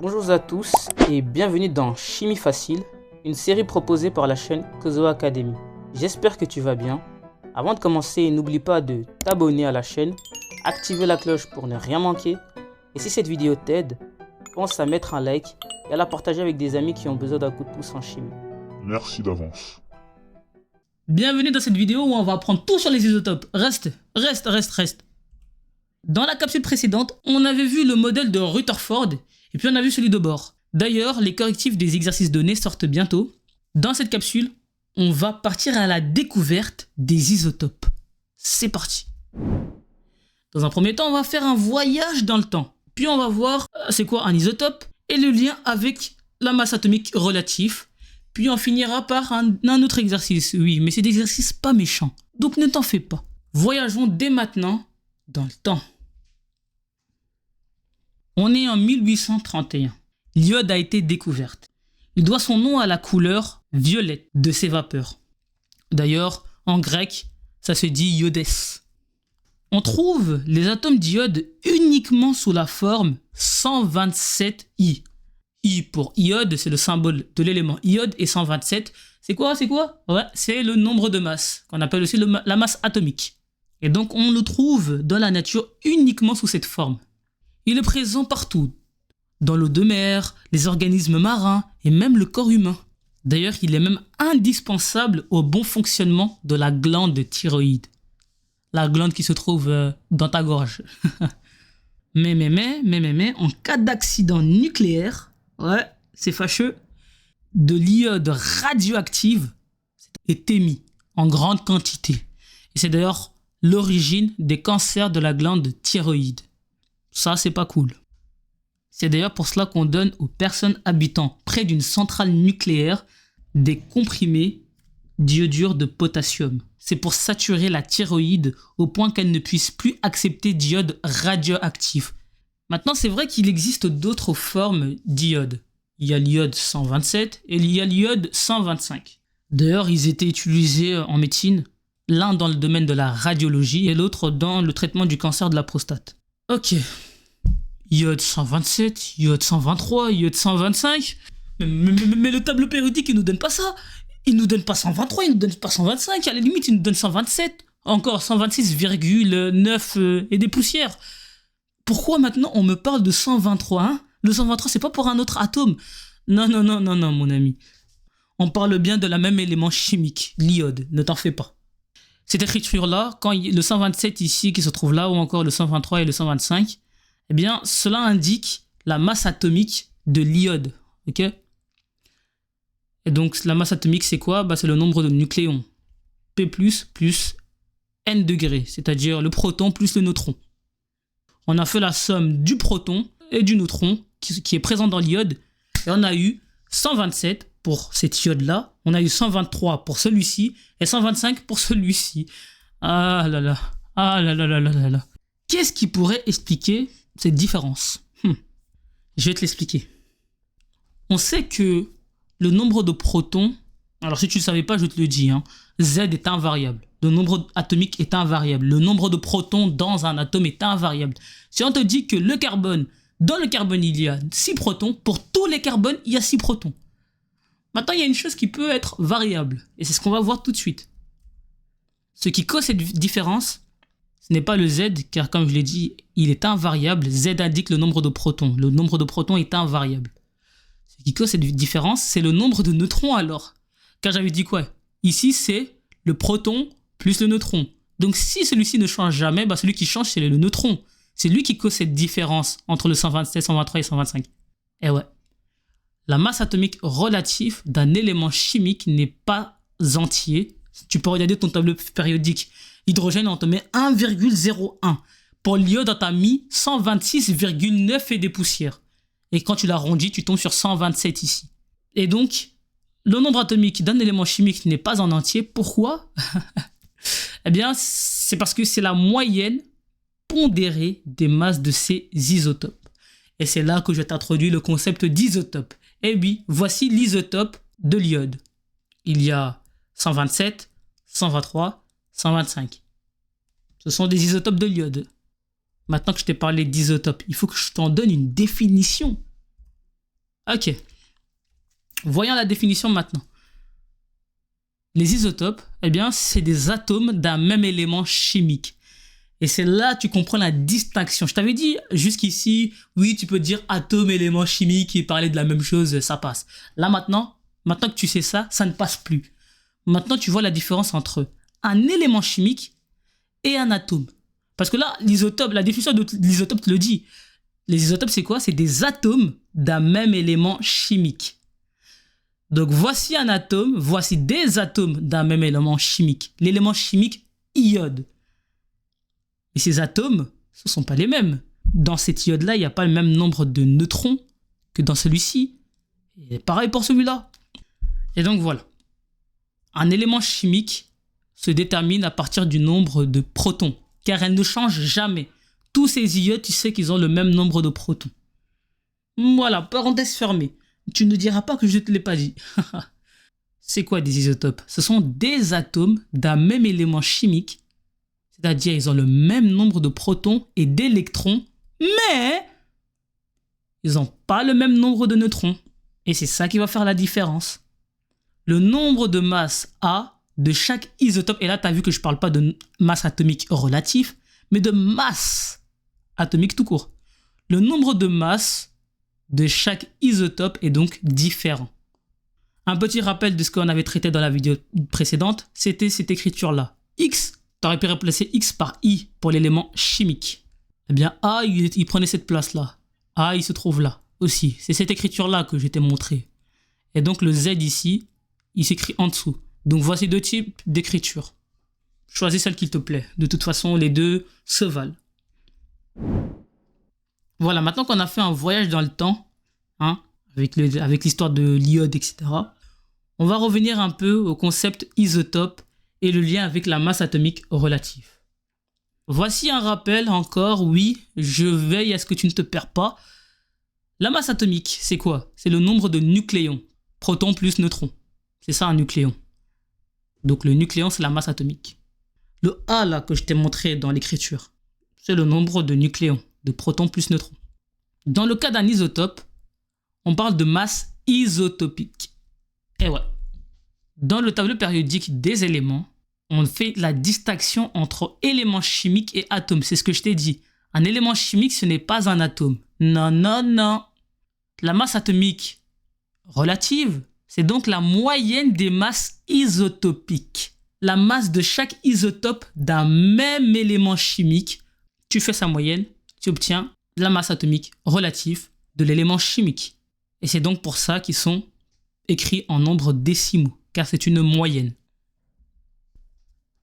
Bonjour à tous et bienvenue dans Chimie Facile, une série proposée par la chaîne Kozo Academy. J'espère que tu vas bien. Avant de commencer, n'oublie pas de t'abonner à la chaîne, activer la cloche pour ne rien manquer. Et si cette vidéo t'aide, pense à mettre un like et à la partager avec des amis qui ont besoin d'un coup de pouce en chimie. Merci d'avance. Bienvenue dans cette vidéo où on va apprendre tout sur les isotopes. Reste. Dans la capsule précédente, on avait vu le modèle de Rutherford et puis on a vu celui de Bohr. D'ailleurs, les correctifs des exercices donnés sortent bientôt. Dans cette capsule, on va partir à la découverte des isotopes. C'est parti. Dans un premier temps, on va faire un voyage dans le temps. Puis on va voir c'est quoi un isotope et le lien avec la masse atomique relative. Puis on finira par un autre exercice. Oui, mais c'est des exercices pas méchants. Donc ne t'en fais pas. Voyageons dès maintenant dans le temps. On est en 1831. L'iode a été découverte. Il doit son nom à la couleur violette de ses vapeurs. D'ailleurs, en grec, ça se dit iodès. On trouve les atomes d'iode uniquement sous la forme 127I. I pour iode, c'est le symbole de l'élément iode, et 127, c'est quoi? Ouais, c'est le nombre de masse, qu'on appelle aussi la masse atomique. Et donc on le trouve dans la nature uniquement sous cette forme. Il est présent partout, dans l'eau de mer, les organismes marins et même le corps humain. D'ailleurs, il est même indispensable au bon fonctionnement de la glande thyroïde. La glande qui se trouve dans ta gorge. mais, en cas d'accident nucléaire, ouais, c'est fâcheux, de l'iode radioactive est émis en grande quantité. Et c'est d'ailleurs l'origine des cancers de la glande thyroïde. Ça, c'est pas cool. C'est d'ailleurs pour cela qu'on donne aux personnes habitant près d'une centrale nucléaire des comprimés d'iodure de potassium. C'est pour saturer la thyroïde au point qu'elle ne puisse plus accepter d'iode radioactif. Maintenant, c'est vrai qu'il existe d'autres formes d'iode. Il y a l'iode 127 et il y a l'iode 125. D'ailleurs, ils étaient utilisés en médecine, l'un dans le domaine de la radiologie et l'autre dans le traitement du cancer de la prostate. Ok. Iode 127, iode 123, iode 125. Mais le tableau périodique, il nous donne pas ça. Il nous donne pas 123, il nous donne pas 125. À la limite, il nous donne 127. Encore 126,9 et des poussières. Pourquoi maintenant on me parle de 123 hein? Le 123, c'est pas pour un autre atome. Non, mon ami. On parle bien de la même élément chimique, l'iode. Ne t'en fais pas. Cette écriture-là, quand le 127 ici qui se trouve là, ou encore le 123 et le 125, eh bien, cela indique la masse atomique de l'iode. Ok? Et donc, la masse atomique, c'est quoi? C'est le nombre de nucléons. P+, plus N degrés, c'est-à-dire le proton plus le neutron. On a fait la somme du proton et du neutron qui est présent dans l'iode. Et on a eu 127 pour cet iode-là. On a eu 123 pour celui-ci et 125 pour celui-ci. Ah là là. Qu'est-ce qui pourrait expliquer cette différence? Je vais te l'expliquer. On sait que le nombre de protons, alors si tu ne le savais pas, je te le dis, Z est invariable. Le nombre atomique est invariable. Le nombre de protons dans un atome est invariable. Si on te dit que le carbone, dans le carbone, il y a 6 protons, pour tous les carbones, il y a 6 protons. Maintenant, il y a une chose qui peut être variable. Et c'est ce qu'on va voir tout de suite. Ce qui cause cette différence, ce n'est pas le Z, car comme je l'ai dit, il est invariable. Z indique le nombre de protons. Le nombre de protons est invariable. Ce qui cause cette différence, c'est le nombre de neutrons alors. Car j'avais dit quoi? Ici, c'est le proton plus le neutron. Donc si celui-ci ne change jamais, celui qui change, c'est le neutron. C'est lui qui cause cette différence entre le 127, 123 et 125. Et ouais. La masse atomique relative d'un élément chimique n'est pas entier. Tu peux regarder ton tableau périodique. Hydrogène, on te met 1,01. Pour l'iode, on t'a mis 126,9 et des poussières. Et quand tu l'arrondis, tu tombes sur 127 ici. Et donc, le nombre atomique d'un élément chimique n'est pas en entier. Pourquoi? Eh bien, c'est parce que c'est la moyenne pondérée des masses de ces isotopes. Et c'est là que je t'introduis le concept d'isotope. Eh oui, voici l'isotope de l'iode. Il y a 127, 123, 125. Ce sont des isotopes de l'iode. Maintenant que je t'ai parlé d'isotopes, il faut que je t'en donne une définition. Ok. Voyons la définition maintenant. Les isotopes, eh bien, c'est des atomes d'un même élément chimique. Et c'est là que tu comprends la distinction. Je t'avais dit jusqu'ici, oui, tu peux dire atome, élément chimique et parler de la même chose, ça passe. Là maintenant que tu sais ça, ça ne passe plus. Maintenant, tu vois la différence entre un élément chimique et un atome. Parce que là, l'isotope, la définition de l'isotope te le dit. Les isotopes, c'est quoi? C'est des atomes d'un même élément chimique. Donc, voici un atome, voici des atomes d'un même élément chimique. L'élément chimique iode. Et ces atomes, ce ne sont pas les mêmes. Dans cet iode-là, il n'y a pas le même nombre de neutrons que dans celui-ci. Et pareil pour celui-là. Et donc, voilà. Un élément chimique se détermine à partir du nombre de protons, car elle ne change jamais. Tous ces iodes, tu sais qu'ils ont le même nombre de protons. Voilà, parenthèse fermée. Tu ne diras pas que je ne te l'ai pas dit. C'est quoi des isotopes? Ce sont des atomes d'un même élément chimique, c'est-à-dire ils ont le même nombre de protons et d'électrons, mais ils n'ont pas le même nombre de neutrons. Et c'est ça qui va faire la différence. Le nombre de masses A de chaque isotope, et là tu as vu que je ne parle pas de masse atomique relative, mais de masse atomique tout court. Le nombre de masses de chaque isotope est donc différent. Un petit rappel de ce qu'on avait traité dans la vidéo précédente, c'était cette écriture-là. X, tu aurais pu remplacer X par I pour l'élément chimique. Eh bien, A, il prenait cette place-là. A, il se trouve là aussi. C'est cette écriture-là que je t'ai montré. Et donc, le Z ici, il s'écrit en dessous. Donc, voici deux types d'écriture. Choisis celle qui te plaît. De toute façon, les deux se valent. Voilà, maintenant qu'on a fait un voyage dans le temps, hein, avec l'histoire de l'iode, etc., on va revenir un peu au concept isotope et le lien avec la masse atomique relative. Voici un rappel encore, oui, je veille à ce que tu ne te perds pas. La masse atomique, c'est quoi? C'est le nombre de nucléons, protons plus neutrons. C'est ça un nucléon. Donc le nucléon, c'est la masse atomique. Le A là que je t'ai montré dans l'écriture, c'est le nombre de nucléons, de protons plus neutrons. Dans le cas d'un isotope, on parle de masse isotopique. Et ouais. Dans le tableau périodique des éléments, on fait la distinction entre éléments chimiques et atomes. C'est ce que je t'ai dit. Un élément chimique, ce n'est pas un atome. Non, non, non. La masse atomique relative, c'est donc la moyenne des masses isotopiques. La masse de chaque isotope d'un même élément chimique. Tu fais sa moyenne, tu obtiens la masse atomique relative de l'élément chimique. Et c'est donc pour ça qu'ils sont écrits en nombres décimaux, car c'est une moyenne.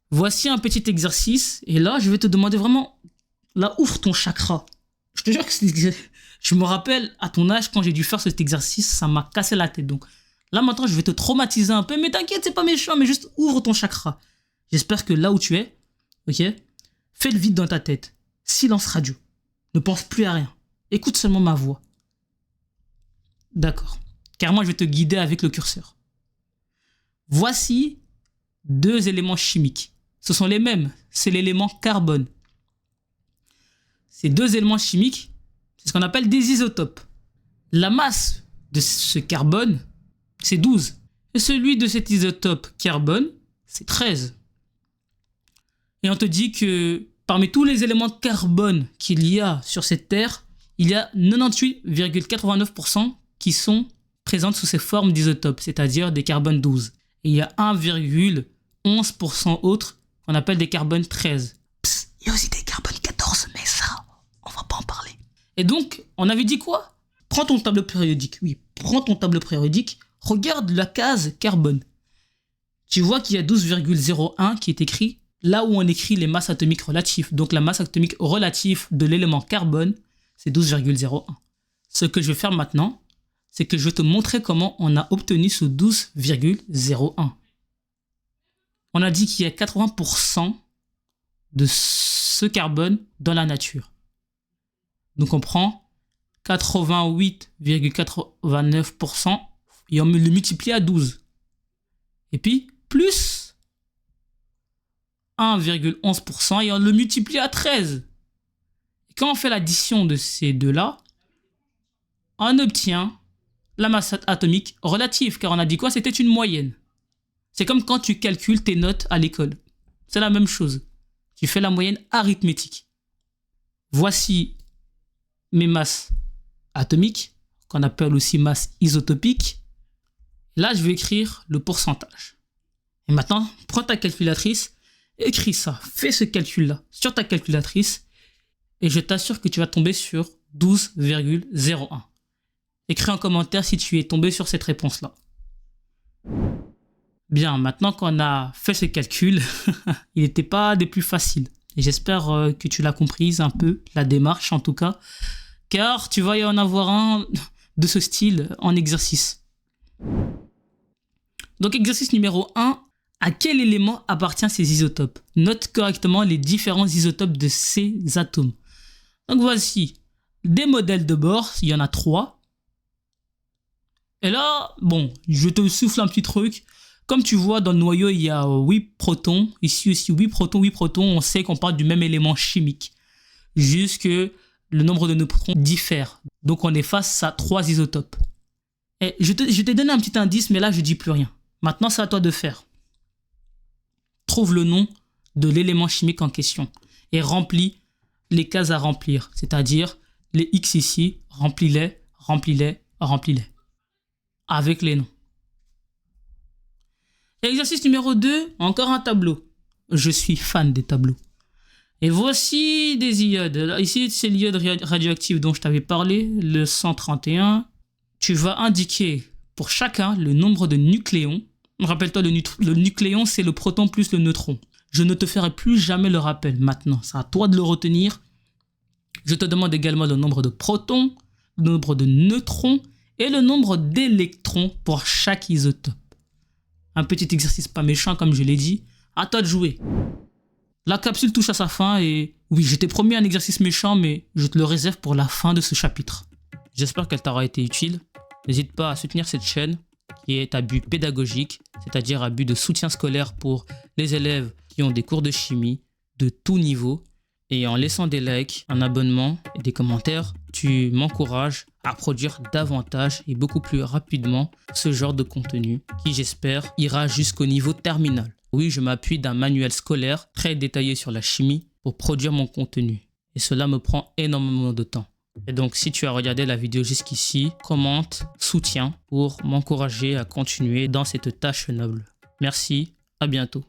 Voici un petit exercice, et là, je vais te demander vraiment, là, ouvre ton chakra. Je te jure que je me rappelle, à ton âge, quand j'ai dû faire cet exercice, ça m'a cassé la tête. Donc là, maintenant, je vais te traumatiser un peu, mais t'inquiète, c'est pas méchant, mais juste ouvre ton chakra. J'espère que là où tu es, ok, fais le vide dans ta tête. Silence radio. Ne pense plus à rien. Écoute seulement ma voix. D'accord. Car moi, je vais te guider avec le curseur. Voici deux éléments chimiques. Ce sont les mêmes. C'est l'élément carbone. Ces deux éléments chimiques, c'est ce qu'on appelle des isotopes. La masse de ce carbone, c'est 12. Et celui de cet isotope carbone, c'est 13. Et on te dit que parmi tous les éléments de carbone qu'il y a sur cette Terre, il y a 98,89% qui sont présentes sous ces formes d'isotopes, c'est-à-dire des carbones 12. Et il y a 1,11% autres qu'on appelle des carbones 13. Psst, il y a aussi des carbones 14, mais ça, on va pas en parler. Et donc, on avait dit quoi? Prends ton tableau périodique. Oui, prends ton tableau périodique, regarde la case carbone. Tu vois qu'il y a 12,01 qui est écrit là où on écrit les masses atomiques relatives. Donc la masse atomique relative de l'élément carbone, c'est 12,01. Ce que je vais faire maintenant, c'est que je vais te montrer comment on a obtenu ce 12,01. On a dit qu'il y a 80% de ce carbone dans la nature. Donc on prend 88,89% et on le multiplie à 12. Et puis, plus 1,11% et on le multiplie à 13. Et quand on fait l'addition de ces deux-là, on obtient la masse atomique relative, car on a dit quoi? C'était une moyenne. C'est comme quand tu calcules tes notes à l'école. C'est la même chose. Tu fais la moyenne arithmétique. Voici mes masses atomiques, qu'on appelle aussi masse isotopique. Là, je vais écrire le pourcentage. Et maintenant, prends ta calculatrice, écris ça, fais ce calcul-là sur ta calculatrice, et je t'assure que tu vas tomber sur 12,01. Écris en commentaire si tu es tombé sur cette réponse-là. Bien, maintenant qu'on a fait ce calcul, il n'était pas des plus faciles. Et j'espère que tu l'as comprise un peu, la démarche en tout cas, car tu vas y en avoir un de ce style en exercice. Donc exercice numéro 1, à quel élément appartiennent ces isotopes? Note correctement les différents isotopes de ces atomes. Donc voici des modèles de bord, il y en a 3. Et là, bon, je te souffle un petit truc. Comme tu vois, dans le noyau, il y a 8 protons. Ici aussi, 8 protons. On sait qu'on parle du même élément chimique. Juste que le nombre de neutrons diffère. Donc, on est face à 3 isotopes. Et je t'ai donné un petit indice, mais là, je ne dis plus rien. Maintenant, c'est à toi de faire. Trouve le nom de l'élément chimique en question et remplis les cases à remplir. C'est-à-dire, les X ici, remplis-les, remplis-les, remplis-les. Avec les noms. Exercice numéro 2, encore un tableau. Je suis fan des tableaux. Et voici des iodes. Ici, c'est l'iode radioactif dont je t'avais parlé, le 131. Tu vas indiquer pour chacun le nombre de nucléons. Rappelle-toi, le nucléon, c'est le proton plus le neutron. Je ne te ferai plus jamais le rappel maintenant. C'est à toi de le retenir. Je te demande également le nombre de protons, le nombre de neutrons et le nombre d'électrons pour chaque isotope. Un petit exercice pas méchant comme je l'ai dit. À toi de jouer. La capsule touche à sa fin et oui, je t'ai promis un exercice méchant, mais je te le réserve pour la fin de ce chapitre. J'espère qu'elle t'aura été utile. N'hésite pas à soutenir cette chaîne qui est à but pédagogique, c'est-à-dire à but de soutien scolaire pour les élèves qui ont des cours de chimie de tout niveau. Et en laissant des likes, un abonnement et des commentaires, tu m'encourages à produire davantage et beaucoup plus rapidement ce genre de contenu qui, j'espère, ira jusqu'au niveau terminal. Oui, je m'appuie d'un manuel scolaire très détaillé sur la chimie pour produire mon contenu. Et cela me prend énormément de temps. Et donc, si tu as regardé la vidéo jusqu'ici, commente, soutiens pour m'encourager à continuer dans cette tâche noble. Merci, à bientôt.